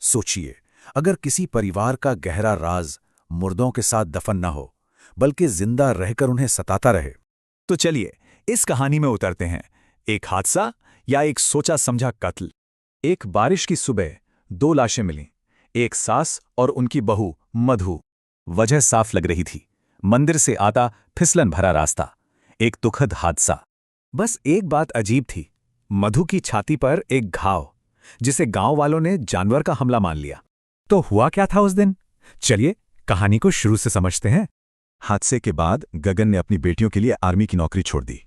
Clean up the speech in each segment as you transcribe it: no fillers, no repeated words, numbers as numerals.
सोचिए, अगर किसी परिवार का गहरा राज मुर्दों के साथ दफन न हो, बल्कि जिंदा रहकर उन्हें सताता रहे। तो चलिए इस कहानी में उतरते हैं। एक हादसा या एक सोचा समझा कत्ल। एक बारिश की सुबह दो लाशें मिलीं, एक सास और उनकी बहू मधु। वजह साफ लग रही थी, मंदिर से आता फिसलन भरा रास्ता। एक दुखद हादसा। बस एक बात अजीब थी, मधु की छाती पर एक घाव, जिसे गांव वालों ने जानवर का हमला मान लिया। तो हुआ क्या था उस दिन? चलिए कहानी को शुरू से समझते हैं। हादसे के बाद गगन ने अपनी बेटियों के लिए आर्मी की नौकरी छोड़ दी,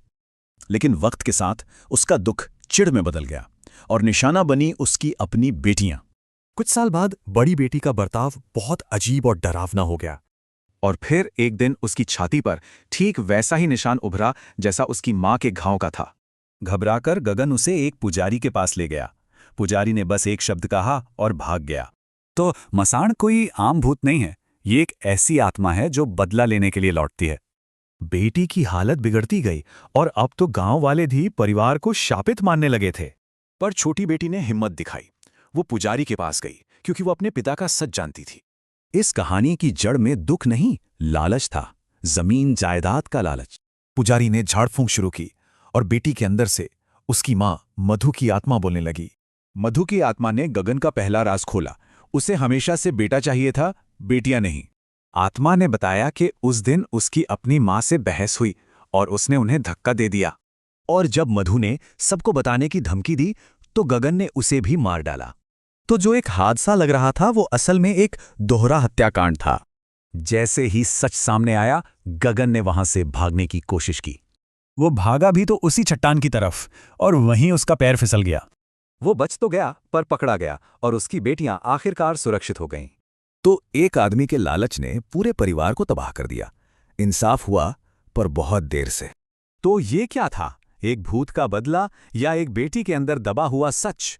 लेकिन वक्त के साथ उसका दुख चिढ़ में बदल गया और निशाना बनी उसकी अपनी बेटियां। कुछ साल बाद बड़ी बेटी का बर्ताव बहुत अजीब और डरावना हो गया, और फिर एक दिन उसकी छाती पर ठीक वैसा ही निशान उभरा जैसा उसकी मां के घाव का था। घबराकर गगन उसे एक पुजारी के पास ले गया। पुजारी ने बस एक शब्द कहा और भाग गया। तो मसाण कोई आम भूत नहीं है, ये एक ऐसी आत्मा है जो बदला लेने के लिए लौटती है। बेटी की हालत बिगड़ती गई और अब तो गांव वाले भी परिवार को शापित मानने लगे थे। पर छोटी बेटी ने हिम्मत दिखाई। वो पुजारी के पास गई क्योंकि वो अपने पिता का सच जानती थी। इस कहानी की जड़ में दुख नहीं, लालच था। जमीन जायदाद का लालच। पुजारी ने झाड़ फूंक शुरू की और बेटी के अंदर से उसकी मां मधु की आत्मा बोलने लगी। मधु की आत्मा ने गगन का पहला राज खोला। उसे हमेशा से बेटा चाहिए था, बेटियां नहीं। आत्मा ने बताया कि उस दिन उसकी अपनी मां से बहस हुई और उसने उन्हें धक्का दे दिया। और जब मधु ने सबको बताने की धमकी दी तो गगन ने उसे भी मार डाला। तो जो एक हादसा लग रहा था वो असल में एक दोहरा हत्याकांड था। जैसे ही सच सामने आया, गगन ने वहां से भागने की कोशिश की। वो भागा भी तो उसी चट्टान की तरफ, और वहीं उसका पैर फिसल गया। वो बच तो गया पर पकड़ा गया और उसकी बेटियां आखिरकार सुरक्षित हो गईं। तो एक आदमी के लालच ने पूरे परिवार को तबाह कर दिया। इंसाफ हुआ, पर बहुत देर से। तो ये क्या था, एक भूत का बदला या एक बेटी के अंदर दबा हुआ सच?